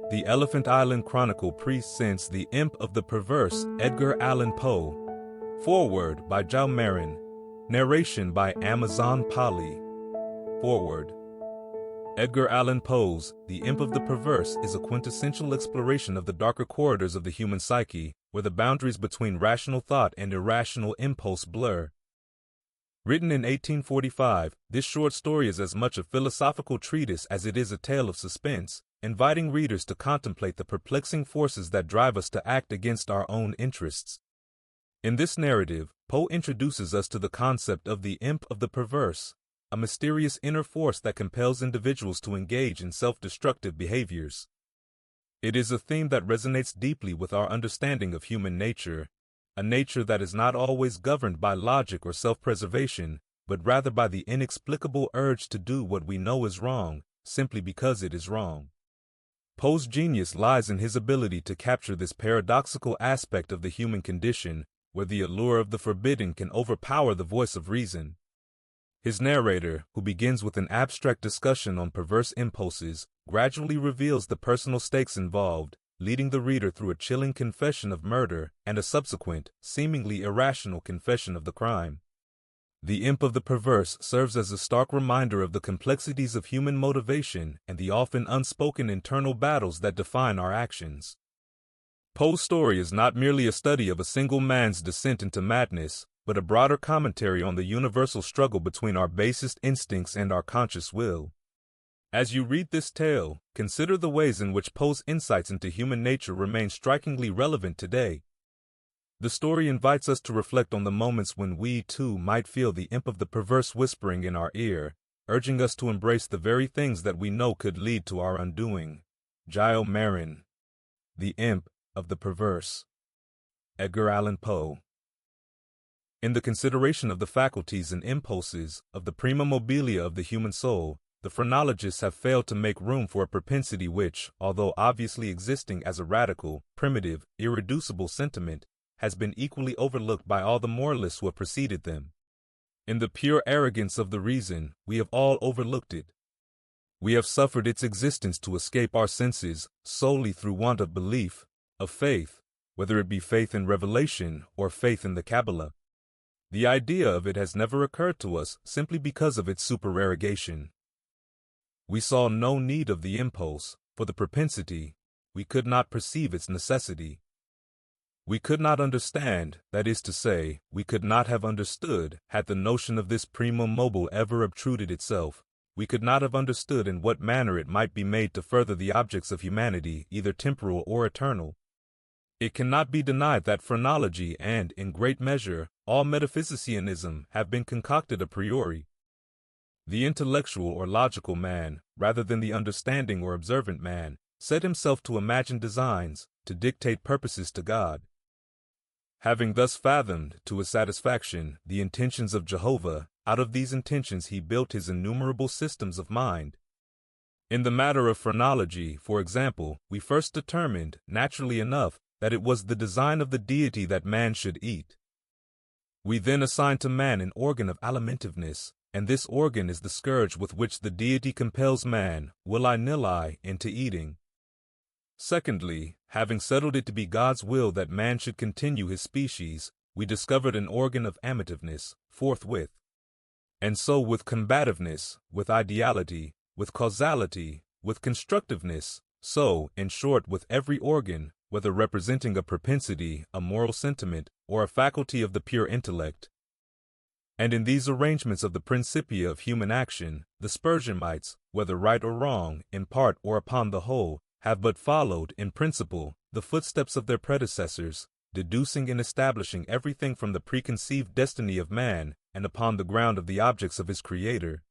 The Elephant Island Chronicle presents The Imp of the Perverse, Edgar Allan Poe. Foreword by Zhao Marin. Narration by Amazon Polly. Foreword. Edgar Allan Poe's The Imp of the Perverse is a quintessential exploration of the darker corridors of the human psyche, where the boundaries between rational thought and irrational impulse blur. Written in 1845, this short story is as much a philosophical treatise as it is a tale of suspense, inviting readers to contemplate the perplexing forces that drive us to act against our own interests. In this narrative, Poe introduces us to the concept of the imp of the perverse, a mysterious inner force that compels individuals to engage in self-destructive behaviors. It is a theme that resonates deeply with our understanding of human nature, a nature that is not always governed by logic or self-preservation, but rather by the inexplicable urge to do what we know is wrong, simply because it is wrong. Poe's genius lies in his ability to capture this paradoxical aspect of the human condition, where the allure of the forbidden can overpower the voice of reason. His narrator, who begins with an abstract discussion on perverse impulses, gradually reveals the personal stakes involved, leading the reader through a chilling confession of murder and a subsequent, seemingly irrational confession of the crime. The Imp of the Perverse serves as a stark reminder of the complexities of human motivation and the often unspoken internal battles that define our actions. Poe's story is not merely a study of a single man's descent into madness, but a broader commentary on the universal struggle between our basest instincts and our conscious will. As you read this tale, consider the ways in which Poe's insights into human nature remain strikingly relevant today. The story invites us to reflect on the moments when we, too, might feel the imp of the perverse whispering in our ear, urging us to embrace the very things that we know could lead to our undoing. Zhao Marin. The Imp of the Perverse. Edgar Allan Poe. In the consideration of the faculties and impulses of the prima mobilia of the human soul, the phrenologists have failed to make room for a propensity which, although obviously existing as a radical, primitive, irreducible sentiment, has been equally overlooked by all the moralists who have preceded them. In the pure arrogance of the reason, we have all overlooked it. We have suffered its existence to escape our senses solely through want of belief, of faith, whether it be faith in revelation or faith in the Kabbalah. The idea of it has never occurred to us simply because of its supererogation. We saw no need of the impulse, for the propensity, we could not perceive its necessity. We could not understand, that is to say, we could not have understood, had the notion of this primum mobile ever obtruded itself. We could not have understood in what manner it might be made to further the objects of humanity, either temporal or eternal. It cannot be denied that phrenology and, in great measure, all metaphysicianism have been concocted a priori. The intellectual or logical man, rather than the understanding or observant man, set himself to imagine designs, to dictate purposes to God. Having thus fathomed, to his satisfaction, the intentions of Jehovah, out of these intentions he built his innumerable systems of mind. In the matter of phrenology, for example, we first determined, naturally enough, that it was the design of the deity that man should eat. We then assigned to man an organ of alimentiveness, and this organ is the scourge with which the deity compels man, willy-nilly, into eating. Secondly, having settled it to be God's will that man should continue his species, we discovered an organ of amativeness, forthwith. And so with combativeness, with ideality, with causality, with constructiveness, so, in short, with every organ, whether representing a propensity, a moral sentiment, or a faculty of the pure intellect. And in these arrangements of the principia of human action, the Spurzheimites, whether right or wrong, in part or upon the whole, have but followed, in principle, the footsteps of their predecessors, deducing and establishing everything from the preconceived destiny of man, and upon the ground of the objects of his Creator.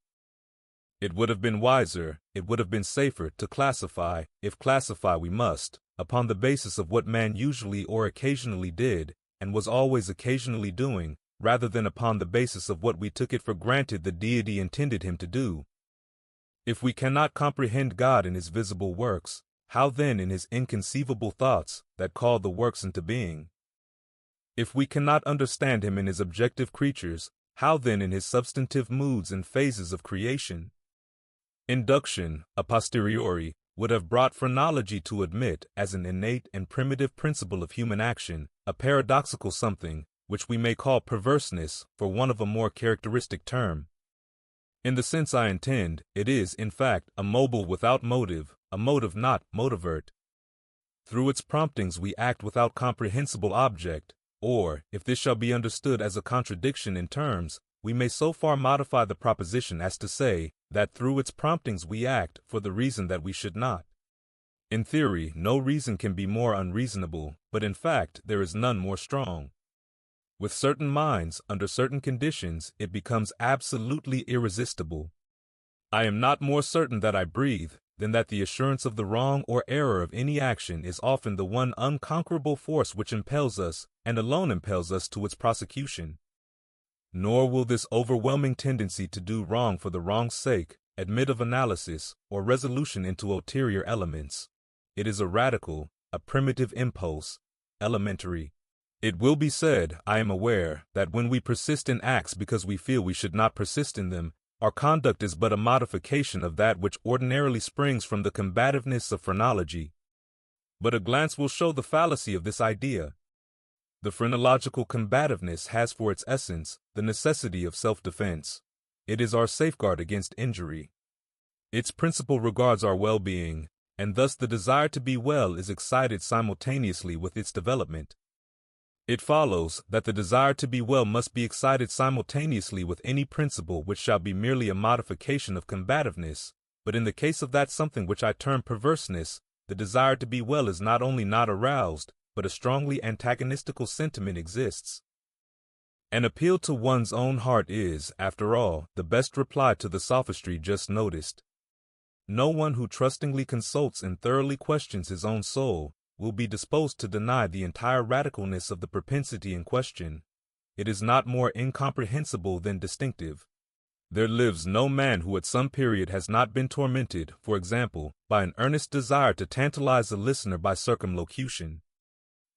It would have been wiser, it would have been safer, to classify, if classify we must, upon the basis of what man usually or occasionally did, and was always occasionally doing, rather than upon the basis of what we took it for granted the deity intended him to do. If we cannot comprehend God in his visible works, how then in his inconceivable thoughts that call the works into being? If we cannot understand him in his objective creatures, how then in his substantive moods and phases of creation? Induction, a posteriori, would have brought phrenology to admit as an innate and primitive principle of human action, a paradoxical something, which we may call perverseness, for want of a more characteristic term. In the sense I intend, it is, in fact, a mobile without motive, a motive not motivert. Through its promptings we act without comprehensible object, or, if this shall be understood as a contradiction in terms, we may so far modify the proposition as to say that through its promptings we act for the reason that we should not. In theory, no reason can be more unreasonable, but in fact there is none more strong. With certain minds, under certain conditions, it becomes absolutely irresistible. I am not more certain that I breathe than that the assurance of the wrong or error of any action is often the one unconquerable force which impels us, and alone impels us, to its prosecution. Nor will this overwhelming tendency to do wrong for the wrong's sake admit of analysis or resolution into ulterior elements. It is a radical, a primitive impulse, elementary. It will be said, I am aware, that when we persist in acts because we feel we should not persist in them, our conduct is but a modification of that which ordinarily springs from the combativeness of phrenology. But a glance will show the fallacy of this idea. The phrenological combativeness has for its essence the necessity of self-defense. It is our safeguard against injury. Its principle regards our well-being, and thus the desire to be well is excited simultaneously with its development. It follows that the desire to be well must be excited simultaneously with any principle which shall be merely a modification of combativeness, but in the case of that something which I term perverseness, the desire to be well is not only not aroused, but a strongly antagonistical sentiment exists. An appeal to one's own heart is, after all, the best reply to the sophistry just noticed. No one who trustingly consults and thoroughly questions his own soul will be disposed to deny the entire radicalness of the propensity in question. It is not more incomprehensible than distinctive. There lives no man who at some period has not been tormented, for example, by an earnest desire to tantalize the listener by circumlocution.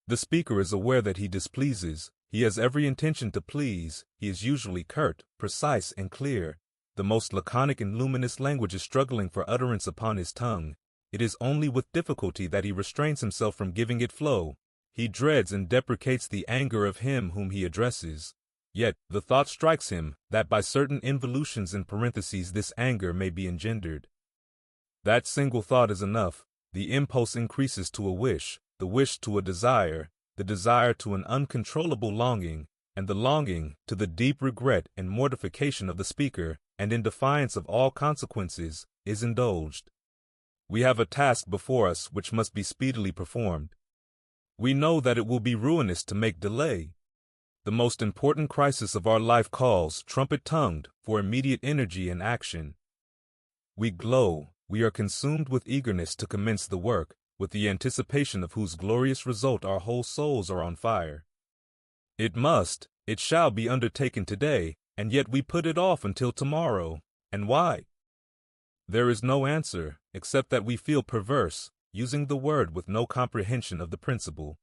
The speaker is aware that he displeases, he has every intention to please, he is usually curt, precise, and clear. The most laconic and luminous language is struggling for utterance upon his tongue. It is only with difficulty that he restrains himself from giving it flow. He dreads and deprecates the anger of him whom he addresses. Yet the thought strikes him that by certain involutions in parentheses this anger may be engendered. That single thought is enough. The impulse increases to a wish, the wish to a desire, the desire to an uncontrollable longing, and the longing to the deep regret and mortification of the speaker, and in defiance of all consequences, is indulged. We have a task before us which must be speedily performed. We know that it will be ruinous to make delay. The most important crisis of our life calls, trumpet-tongued, for immediate energy and action. We glow, we are consumed with eagerness to commence the work, with the anticipation of whose glorious result our whole souls are on fire. It shall be undertaken today, and yet we put it off until tomorrow. And why? There is no answer, except that we feel perverse, using the word with no comprehension of the principle.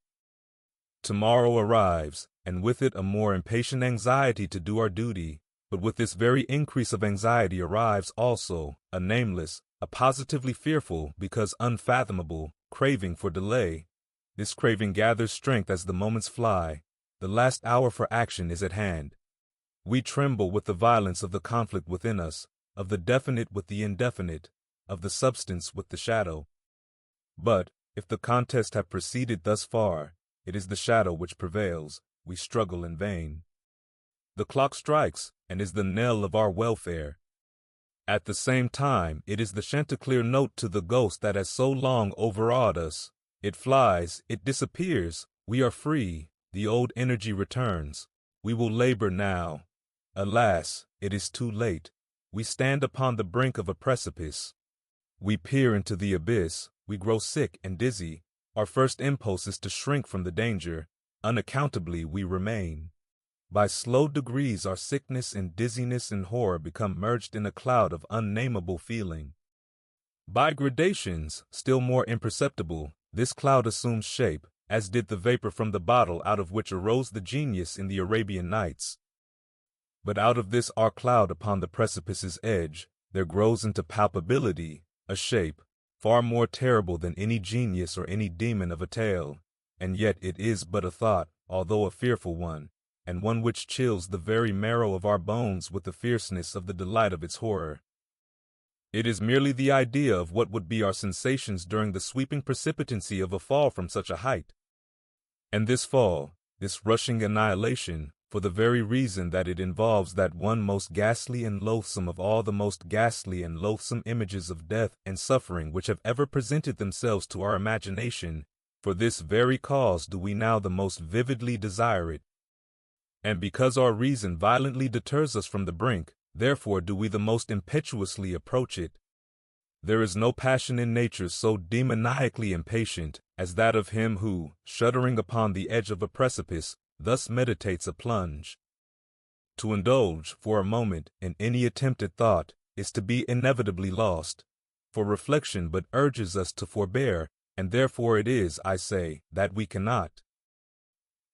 Tomorrow arrives, and with it a more impatient anxiety to do our duty, but with this very increase of anxiety arrives also a nameless, a positively fearful, because unfathomable, craving for delay. This craving gathers strength as the moments fly. The last hour for action is at hand. We tremble with the violence of the conflict within us, of the definite with the indefinite, of the substance with the shadow. But, if the contest have proceeded thus far, it is the shadow which prevails. We struggle in vain. The clock strikes, and is the knell of our welfare. At the same time, it is the chanticleer note to the ghost that has so long overawed us. It flies, it disappears, we are free, the old energy returns. We will labor now. Alas, it is too late. We stand upon the brink of a precipice. We peer into the abyss, we grow sick and dizzy. Our first impulse is to shrink from the danger. Unaccountably we remain. By slow degrees our sickness and dizziness and horror become merged in a cloud of unnameable feeling. By gradations, still more imperceptible, this cloud assumes shape, as did the vapor from the bottle out of which arose the genius in the Arabian Nights. But out of this our cloud upon the precipice's edge, there grows into palpability a shape, far more terrible than any genius or any demon of a tale, and yet it is but a thought, although a fearful one, and one which chills the very marrow of our bones with the fierceness of the delight of its horror. It is merely the idea of what would be our sensations during the sweeping precipitancy of a fall from such a height. And this fall, this rushing annihilation, for the very reason that it involves that one most ghastly and loathsome of all the most ghastly and loathsome images of death and suffering which have ever presented themselves to our imagination, for this very cause do we now the most vividly desire it. And because our reason violently deters us from the brink, therefore do we the most impetuously approach it. There is no passion in nature so demoniacally impatient as that of him who, shuddering upon the edge of a precipice, thus meditates a plunge. To indulge, for a moment, in any attempted thought is to be inevitably lost, for reflection but urges us to forbear, and therefore it is, I say, that we cannot.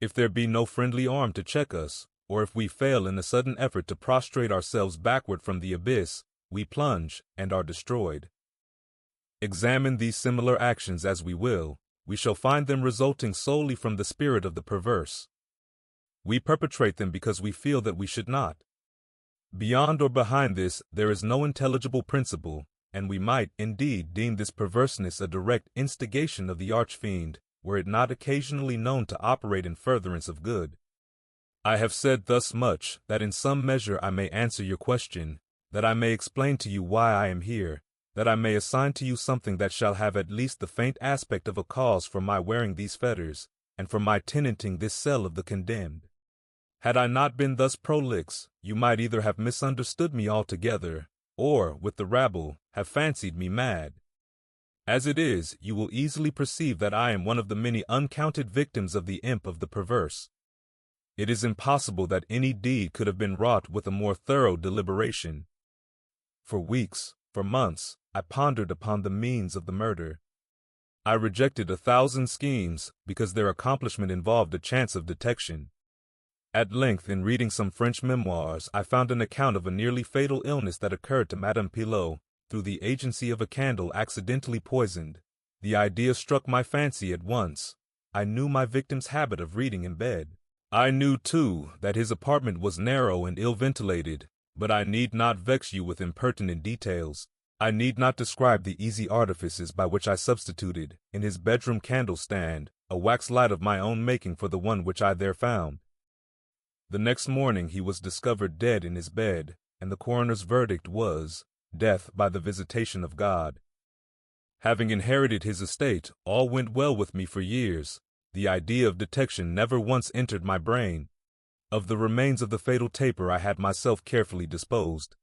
If there be no friendly arm to check us, or if we fail in a sudden effort to prostrate ourselves backward from the abyss, we plunge and are destroyed. Examine these similar actions as we will, we shall find them resulting solely from the spirit of the perverse. We perpetrate them because we feel that we should not. Beyond or behind this, there is no intelligible principle, and we might, indeed, deem this perverseness a direct instigation of the archfiend, were it not occasionally known to operate in furtherance of good. I have said thus much, that in some measure I may answer your question, that I may explain to you why I am here, that I may assign to you something that shall have at least the faint aspect of a cause for my wearing these fetters, and for my tenanting this cell of the condemned. Had I not been thus prolix, you might either have misunderstood me altogether, or, with the rabble, have fancied me mad. As it is, you will easily perceive that I am one of the many uncounted victims of the imp of the perverse. It is impossible that any deed could have been wrought with a more thorough deliberation. For weeks, for months, I pondered upon the means of the murder. I rejected 1,000 schemes because their accomplishment involved a chance of detection. At length, in reading some French memoirs, I found an account of a nearly fatal illness that occurred to Madame Pilot, through the agency of a candle accidentally poisoned. The idea struck my fancy at once. I knew my victim's habit of reading in bed. I knew, too, that his apartment was narrow and ill-ventilated, but I need not vex you with impertinent details. I need not describe the easy artifices by which I substituted, in his bedroom candle-stand, a wax light of my own making for the one which I there found. The next morning he was discovered dead in his bed, and the coroner's verdict was, death by the visitation of God. Having inherited his estate, all went well with me for years. The idea of detection never once entered my brain. Of the remains of the fatal taper I had myself carefully disposed.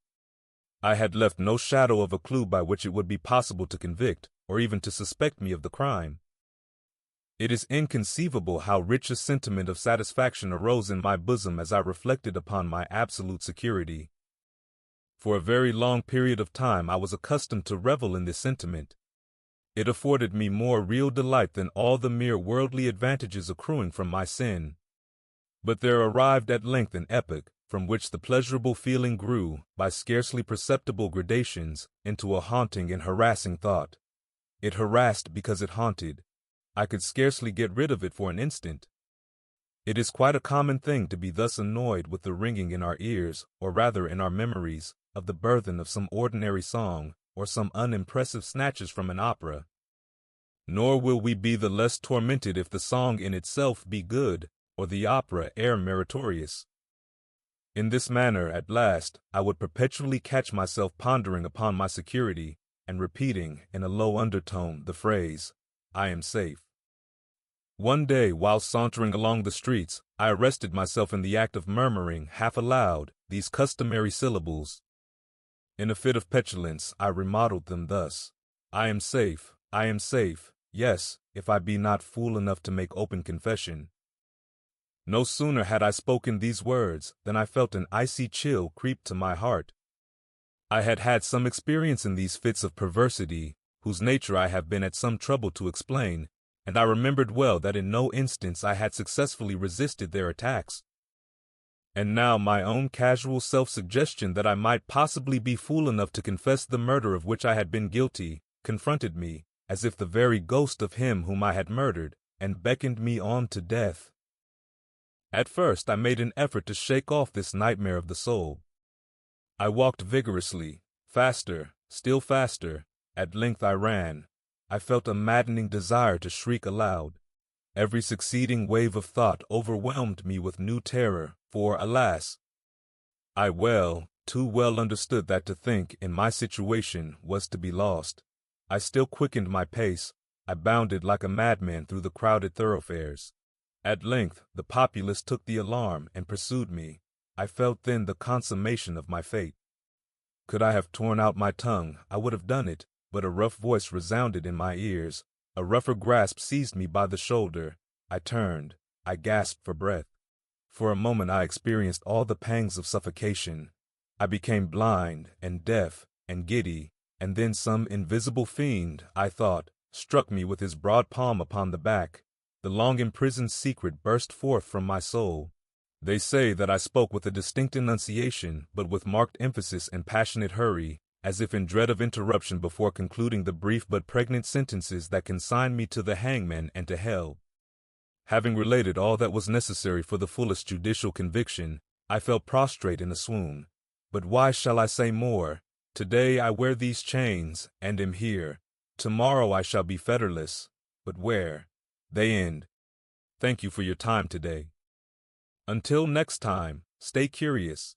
I had left no shadow of a clue by which it would be possible to convict, or even to suspect me of the crime. It is inconceivable how rich a sentiment of satisfaction arose in my bosom as I reflected upon my absolute security. For a very long period of time I was accustomed to revel in this sentiment. It afforded me more real delight than all the mere worldly advantages accruing from my sin. But there arrived at length an epoch, from which the pleasurable feeling grew, by scarcely perceptible gradations, into a haunting and harassing thought. It harassed because it haunted. I could scarcely get rid of it for an instant. It is quite a common thing to be thus annoyed with the ringing in our ears, or rather in our memories, of the burthen of some ordinary song, or some unimpressive snatches from an opera. Nor will we be the less tormented if the song in itself be good, or the opera air meritorious. In this manner, at last, I would perpetually catch myself pondering upon my security, and repeating, in a low undertone, the phrase, "I am safe." One day, while sauntering along the streets, I arrested myself in the act of murmuring, half aloud, these customary syllables. In a fit of petulance, I remodeled them thus: I am safe, yes, if I be not fool enough to make open confession. No sooner had I spoken these words than I felt an icy chill creep to my heart. I had had some experience in these fits of perversity, whose nature I have been at some trouble to explain, and I remembered well that in no instance I had successfully resisted their attacks. And now my own casual self-suggestion that I might possibly be fool enough to confess the murder of which I had been guilty, confronted me, as if the very ghost of him whom I had murdered, and beckoned me on to death. At first I made an effort to shake off this nightmare of the soul. I walked vigorously, faster, still faster. At length I ran. I felt a maddening desire to shriek aloud. Every succeeding wave of thought overwhelmed me with new terror, for, alas, I too well understood that to think in my situation was to be lost. I still quickened my pace. I bounded like a madman through the crowded thoroughfares. At length the populace took the alarm and pursued me. I felt then the consummation of my fate. Could I have torn out my tongue, I would have done it, but a rough voice resounded in my ears. A rougher grasp seized me by the shoulder. I turned. I gasped for breath. For a moment I experienced all the pangs of suffocation. I became blind and deaf and giddy, and then some invisible fiend, I thought, struck me with his broad palm upon the back. The long-imprisoned secret burst forth from my soul. They say that I spoke with a distinct enunciation, but with marked emphasis and passionate hurry, as if in dread of interruption before concluding the brief but pregnant sentences that consigned me to the hangman and to hell. Having related all that was necessary for the fullest judicial conviction, I fell prostrate in a swoon. But why shall I say more? Today I wear these chains, and am here. Tomorrow I shall be fetterless. But where? They end. Thank you for your time today. Until next time, stay curious.